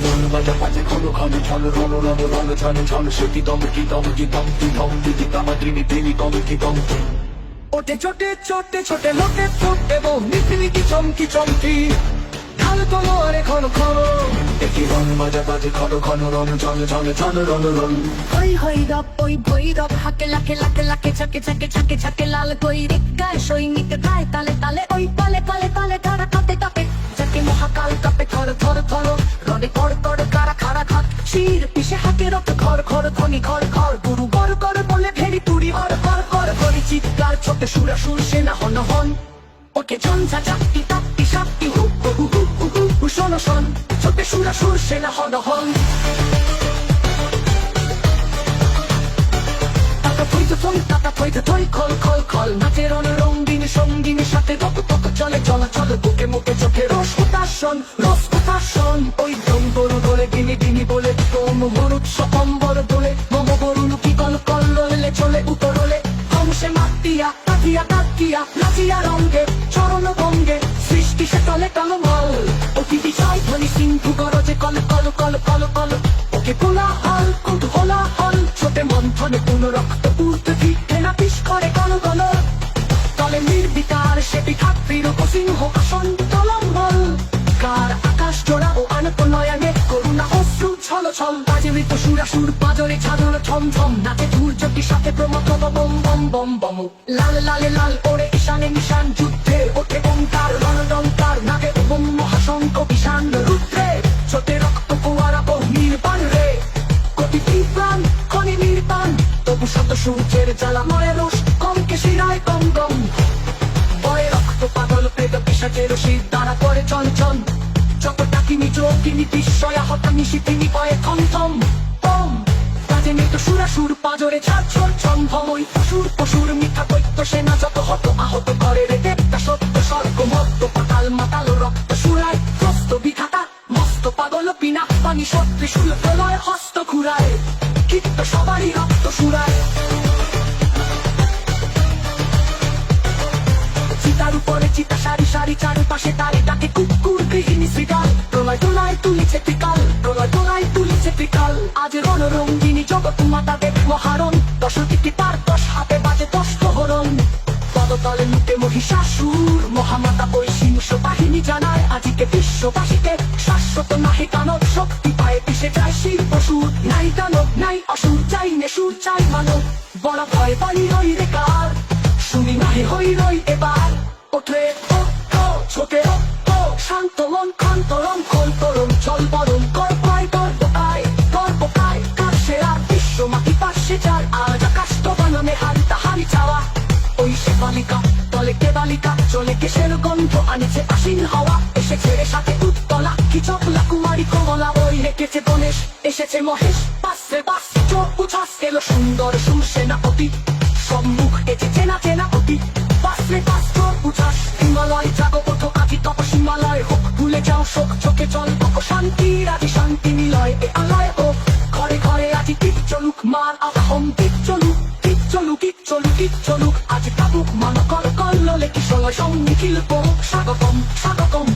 রং বাজা বাজে খলো খানে ছল রণ রণ রণ ছনে ছল সেটি দম কি দম কি দম কি দম দিদি কামাদ্রিনি দেবী দম কি দম ওটে ছোটে ছোটে ছোটে লোটে ছোটে বো মিটি চমকি চমকি ঢাল তোলো আরে ঘন ঘন একই রং বাজা বাজে খলো ঘন রণ ছলে ছলে ছল রণ রণ হই হই রব ওই ভৈরব হাকে লাকে লাকে লাকে ছাকে ছাকে ছাকে ছাকে লাল কই রিক গায় সৈনিক গায় তালে তালে ওই পালে পালে পালে তারা কাঁপে কাঁপে যাকে মহাকাল কাঁপে থর থর থর রনে কর কর কারা খারা খাত শির পিছে হাকে রক্ত ঘর ঘর ধ্বনি ঘর ঘর গুরু গর গর বলে ভেরি তুড়ি হর হর হর করি চিৎকার ছোটে সুরা সুর সেনা হন হন ওকে ঝঞ্ঝা চাপটি তাপটি সাপটি হু হু হু হু হু হু শোনো শোন ছোটে সুরা সুর সেনা হন হন টাকা পয়সা থই খল খল খল নাচের রঙিনী সঙ্গিনীর সাথে তক তক চলে চলাচল বুকে মুখে চোখে রস উতাসন ওই দম গরু দোলে গিনি গিনি বলে তোম মরুৎ সকম্বর দোলে মম গরু লুকি কল কল ললে চলে উতরলে হংসে মাতিয়া তাকিয়া তাকিয়া নাচিয়া রঙ্গে চরণ ভঙ্গে সৃষ্টি সে চলে টলমল অতি বিষয় ধ্বনি সিন্ধু গরজে কল কল কল কল কল ওকে কোলাহল কুতূহলাহল ছোটে মন্থনে পুনঃ রক্ত উঠতে ফিটে না পিস করে গল গল তলে নির্বিকার সে পিঠাত্রীর সিংহ আসন তলম্বল কার আকাশ জোড়া ও আনত নয়নে করুণা অশ্রু ছল ছল বাজে মৃত সুরা সুর পাজরে ছাদর ছম ছম নাচে ধূর্যটি সাথে প্রমত বম বম বম বম লাল লালে লাল ওরে ঈশানে নিশান যুদ্ধে ওঠে ওঙ্কার রণডঙ্কার নাগে বম মহাশঙ্খ ঈশান রুদ্রে ছোটে রক্ত কুয়ারা বহু নির্বাণ রে কোটি প্রাণ খনি নির্বাণ তবু শত সূর্যের জ্বালা মরে রোষ কমকে শিরায় কম গম বয়ে রক্ত পাগল পেদ পিশাচের শীত দ্বারা করে চঞ্চল যত ডাকিনি যোগিনী বিস্ময়া হতানি শীতিনি পয়ে থম থম ওম কাজে মৃত সুরা সুর পাজরে ছাড় ছোট সম্ভম ওই পশুর পশুর মিথ্যা দৈত্য সেনা যত হত আহত করে রে দেবতা সত্য স্বর্গ মত্ত পাতাল মাতাল রক্ত সুরায় প্রস্ত বিধাতা মস্ত পাগল বিনা পানি সত্যি শুল প্রলয় হস্ত ঘুরায় কীর্ত সবারই রক্ত সুরায় চিতার উপরে চিতা সারি সারি চারপাশে তারে ডাকে কুকুর গৃহিণী শ্রীকাল প্রলয় তোলায় তুলিছে ত্রিকাল প্রলয় তোলায় তুলিছে ত্রিকাল আজ রণরঙ্গিনী জগৎ মাতা দেব মহারণ দশটিতে তার 10 হাতে বাজে 10 প্রহরণ পদতলে লুটে মহিষাসুর মহামাতা বৈশিংস বাহিনী জানায় আজিকে বিশ্ববাসীকে শাশ্বত নাহি কানব শক্তি পায়ে পিছে যায় শির পশুর নাই দানব নাই অসুর চাই নেশুর চাই মানব বড় ভয় পানি রই রে কার শুনি নাহি হই রই এবার ওঠে ও ছোটে ও শান্ত মন খন্তরম খন্তরম চল বরম কর পায় গর্বকায় কার সেরা বিশ্ব মাটি পাশে যার আজ আকাশ তো বানানে হারি তাহারি চাওয়া ওই সে বালিকা তলে কে বালিকা চলে কেশের গন্ধ আনিছে আশিন হাওয়া এসেছে রে সাথে উত্তলা কি চকলা কুমারী কমলা ওই রেখেছে গণেশ এসেছে মহেশ পাশে বাস চোখ উছাস এলো সুন্দর সুরসেনাপতি সম্মুখ এসে চেনা চেনা অতি পাশে পাশ চোখ উছাস হিমালয় জাগো ওঠো আজি তপসিমালয় হোক ভুলে যাও শোক চোখে চল শান্তি রাজি শান্তি নিলয় এ আলয় হোক ঘরে ঘরে আজি টিপ চলুক মার আহম টিপ চলুক টিপ চলুক টিপ চলুক টিপ চলুক আজ কাবুক মান কল কল ললে কি সময় সঙ্গী কিল স্বাগতম স্বাগতম